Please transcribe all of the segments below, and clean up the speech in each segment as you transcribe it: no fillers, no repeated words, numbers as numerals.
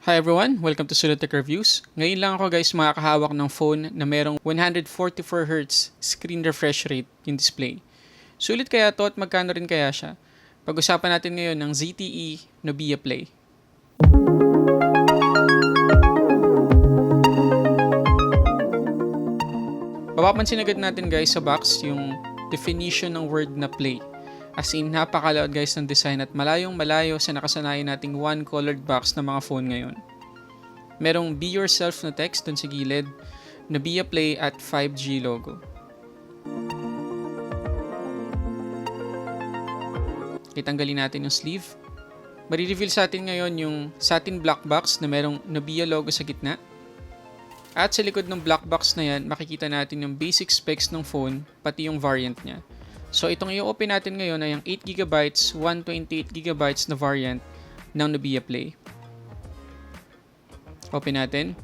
Hi everyone! Welcome to Sulit Tech Reviews. Ngayon lang ako guys makakahawak ng phone na merong 144Hz screen refresh rate yung display. Sulit kaya to at magkano rin kaya siya? Pag-usapan natin ngayon ng ZTE Nubia Play. Papapansin agad natin guys sa box yung definition ng word na play. As in, napakalaod guys ng design at malayong malayo sa nakasanayan nating one-colored box na mga phone ngayon. Merong Be Yourself na text dun sa gilid, Nubia Play at 5G logo. Itanggalin natin yung sleeve. Marireveal sa atin ngayon yung satin black box na merong Nubia logo sa gitna. At sa likod ng black box na yan, makikita natin yung basic specs ng phone, pati yung variant niya. So itong i-open natin ngayon ay ang 8GB, 128GB na variant ng Nubia Play. Open natin.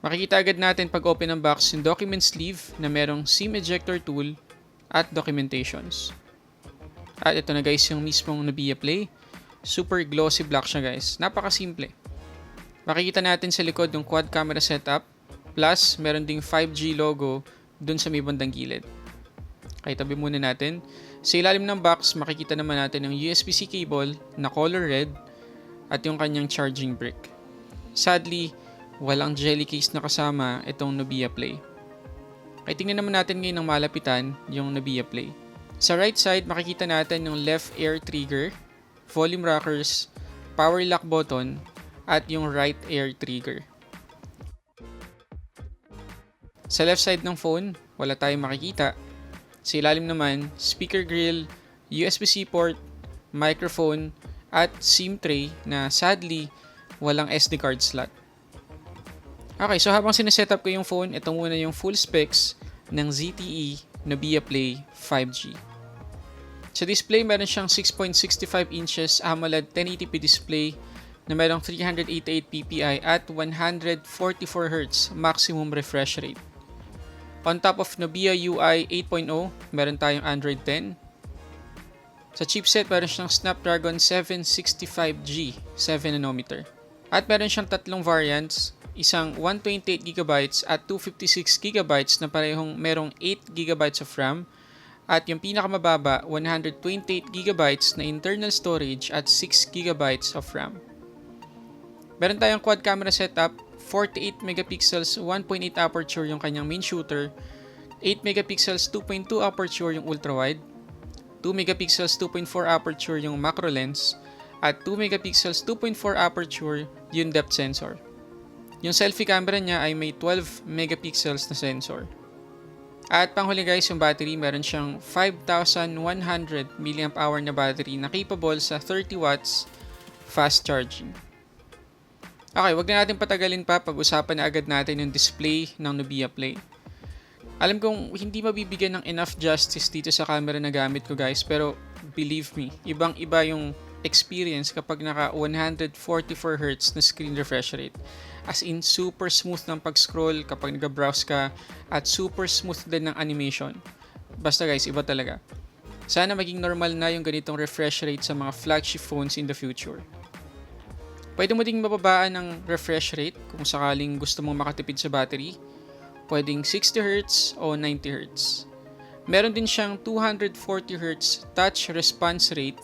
Makikita agad natin pag open ng box yung document sleeve na merong SIM ejector tool at documentations. At ito na guys yung mismong Nubia Play. Super glossy black siya guys. Napakasimple. Makikita natin sa likod yung quad camera setup plus meron ding 5G logo dun sa may bandang gilid. Okay, tabi muna natin. Sa ilalim ng box, makikita naman natin yung USB-C cable na color red at yung kanyang charging brick. Sadly, walang jelly case na kasama itong Nubia Play. Okay, tingnan naman natin ngayon ng malapitan yung Nubia Play. Sa right side, makikita natin yung left air trigger, volume rockers, power lock button, at yung right air trigger. Sa left side ng phone, wala tayong makikita. Sa ilalim naman, speaker grill, USB-C port, microphone, at SIM tray na sadly, walang SD card slot. Okay, so habang sinesetup ko yung phone, ito muna yung full specs ng ZTE Nubia Play 5G. Sa display, meron siyang 6.65 inches AMOLED 1080p display na merong 388 ppi at 144Hz maximum refresh rate. On top of Nubia UI 8.0, meron tayong Android 10. Sa chipset, meron siyang Snapdragon 765G 7nm. At meron siyang tatlong variants, isang 128GB at 256GB na parehong merong 8GB of RAM at yung pinakamababa 128GB na internal storage at 6GB of RAM. Meron tayong quad camera setup, 48 megapixels 1.8 aperture yung kanyang main shooter, 8 megapixels 2.2 aperture yung ultra-wide, 2 megapixels 2.4 aperture yung macro lens, at 2 megapixels 2.4 aperture yung depth sensor. Yung selfie camera niya ay may 12 megapixels na sensor. At panghuli guys, yung battery meron siyang 5,100 mAh na battery na capable sa 30 watts fast charging. Okay, wag na natin patagalin pa, pag-usapan na agad natin yung display ng Nubia Play. Alam kong hindi mabibigyan ng enough justice dito sa camera na gamit ko guys, pero believe me, ibang-iba yung experience kapag naka 144Hz na screen refresh rate. As in, super smooth ng pag-scroll kapag nag-browse ka at super smooth din ng animation. Basta guys, iba talaga. Sana maging normal na yung ganitong refresh rate sa mga flagship phones in the future. Pwede mo ding mababaan ng refresh rate kung sakaling gusto mong makatipid sa battery. Pwedeng 60Hz o 90Hz. Meron din siyang 240Hz touch response rate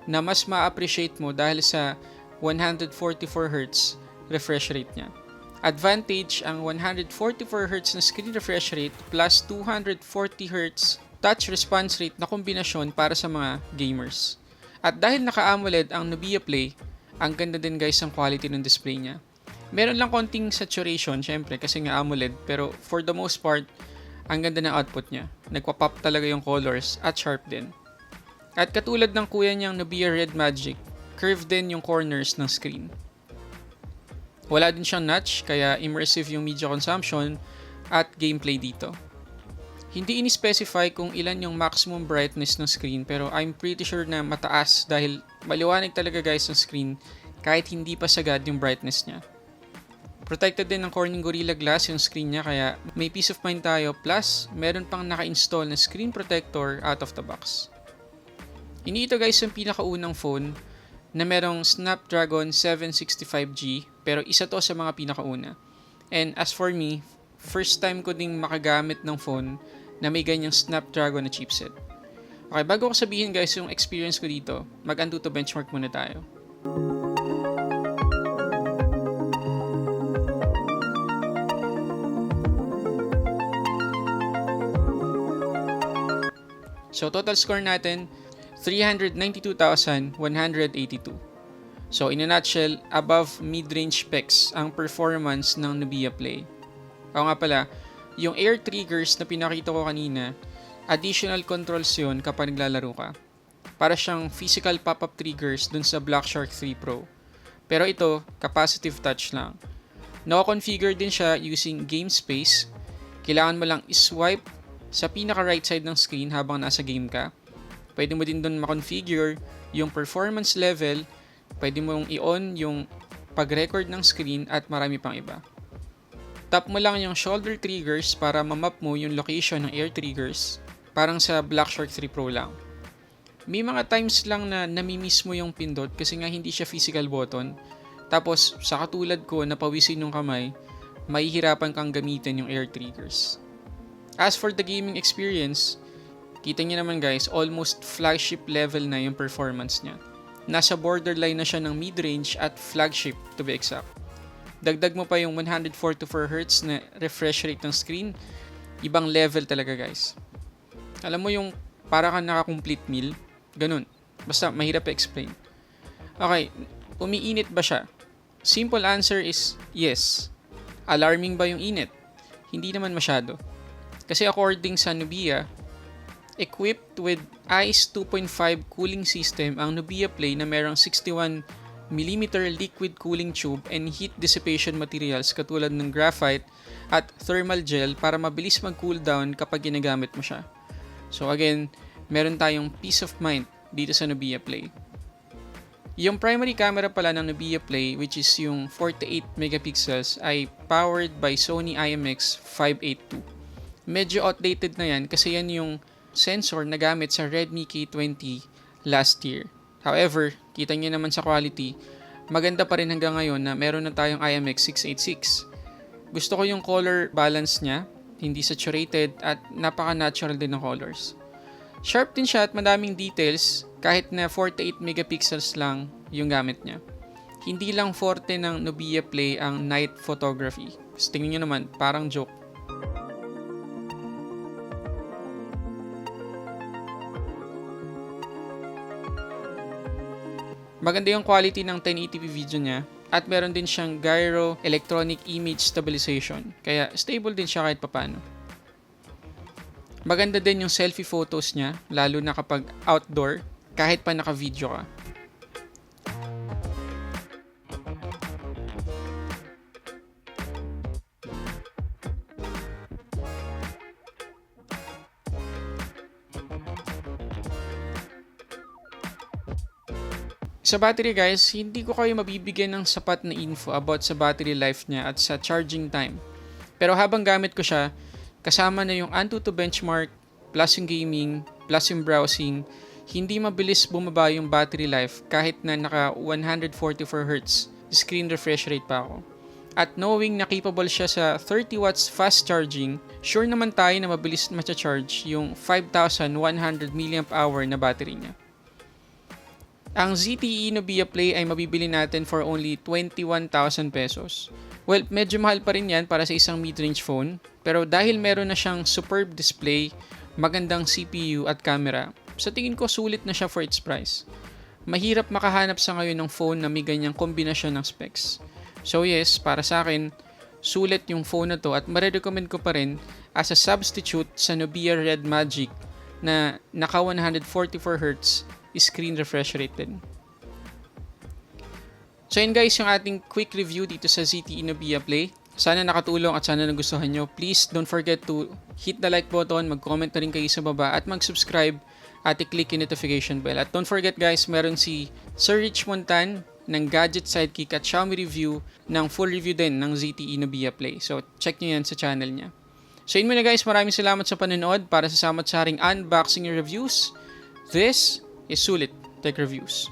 na mas ma-appreciate mo dahil sa 144Hz refresh rate niya. Advantage ang 144Hz na screen refresh rate plus 240Hz touch response rate na kombinasyon para sa mga gamers. At dahil naka-AMOLED ang Nubia Play, ang ganda din guys ang quality ng display niya. Meron lang konting saturation syempre kasi nga AMOLED, pero for the most part, ang ganda ng output niya. Nagpa-pop talaga yung colors at sharp din. At katulad ng kuya niyang Nubia Red Magic, curved din yung corners ng screen. Wala din siyang notch, kaya immersive yung media consumption at gameplay dito. Hindi ini-specify kung ilan yung maximum brightness ng screen, pero I'm pretty sure na mataas dahil maliwanag talaga guys ng screen kahit hindi pa sagad yung brightness niya. Protected din ng Corning Gorilla Glass yung screen niya, kaya may peace of mind tayo, plus meron pang naka-install na screen protector out of the box. Hindi ito guys yung pinakaunang phone na merong Snapdragon 765G, pero isa to sa mga pinakauna. And as for me, first time ko ding makagamit ng phone na may ganyang Snapdragon na chipset. Okay, bago ko sabihin guys yung experience ko dito, mag-Antutu benchmark muna tayo. So total score natin, 392,182. So in a nutshell, above mid-range specs ang performance ng Nubia Play. O nga pala, yung air triggers na pinakita ko kanina, additional controls yun kapag naglalaro ka. Para siyang physical pop-up triggers dun sa Black Shark 3 Pro. Pero ito, capacitive touch lang. Naka-configure din siya using game space. Kailangan mo lang iswipe sa pinaka-right side ng screen habang nasa game ka. Pwede mo din dun makonfigure yung performance level. Pwede mong i-on yung pag-record ng screen at marami pang iba. Tap mo lang yung shoulder triggers para mamap mo yung location ng air triggers. Parang sa Black Shark 3 Pro lang. May mga times lang na namimiss mo yung pindot kasi nga hindi siya physical button. Tapos sa katulad ko na pawisin yung kamay, mahihirapan kang gamitin yung air triggers. As for the gaming experience, kita niyo naman guys, almost flagship level na yung performance niya. Nasa borderline na siya ng mid-range at flagship to be exact. Dagdag mo pa yung 144Hz na refresh rate ng screen, ibang level talaga guys. Alam mo yung para kang naka-complete meal, ganun. Basta mahirap i-explain. Okay, umiinit ba siya? Simple answer is yes. Alarming ba yung init? Hindi naman masyado. Kasi according sa Nubia, equipped with ICE 2.5 cooling system ang Nubia Play na merong 61mm liquid cooling tube and heat dissipation materials katulad ng graphite at thermal gel para mabilis mag-cool down kapag ginagamit mo siya. So again, meron tayong peace of mind dito sa Nubia Play. Yung primary camera pala ng Nubia Play, which is yung 48 megapixels, ay powered by Sony IMX582. Medyo outdated na yan kasi yan yung sensor na gamit sa Redmi K30 last year. However, kita nyo naman sa quality, maganda pa rin hanggang ngayon na meron na tayong IMX686. Gusto ko yung color balance niya, hindi saturated at napaka-natural din ng colors. Sharp din siya at madaming details kahit na 48 megapixels lang yung gamit niya. Hindi lang forte ng Nubia Play ang night photography. Kasi tingnan nyo naman, parang joke. Maganda yung quality ng 1080p video niya at meron din siyang gyro electronic image stabilization. Kaya stable din siya kahit papano. Maganda din yung selfie photos niya, lalo na kapag outdoor, kahit pa naka-video ka. Sa battery guys, hindi ko kayo mabibigyan ng sapat na info about sa battery life niya at sa charging time. Pero habang gamit ko siya, kasama na yung Antutu benchmark, plus yung gaming, plus yung browsing, hindi mabilis bumaba yung battery life kahit na naka 144Hz screen refresh rate pa ako. At knowing na capable siya sa 30 watts fast charging, sure naman tayo na mabilis ma-charge yung 5,100 mAh na battery niya. Ang ZTE Nubia Play ay mabibili natin for only 21,000 pesos. Well, medyo mahal pa rin yan para sa isang mid-range phone, pero dahil meron na siyang superb display, magandang CPU at camera, sa tingin ko sulit na siya for its price. Mahirap makahanap sa ngayon ng phone na may ganyang kombinasyon ng specs. So yes, para sa akin, sulit yung phone na to at marirecommend ko pa rin as a substitute sa Nubia Red Magic na naka 144Hz screen refresh rate din. So yun guys, yung ating quick review dito sa ZTE Nubia Play. Sana nakatulong at sana nagustuhan nyo. Please don't forget to hit the like button, mag-comment na rin kayo sa baba at mag-subscribe at i-click yung notification bell. At don't forget guys, meron si Sir Rich Montan ng GadgetSidekick at Xiaomi review ng full review din ng ZTE Nubia Play. So check nyo yan sa channel niya. So yun muna guys, maraming salamat sa panonood para sa samot-saring unboxing reviews. This is Sulit Tech Reviews.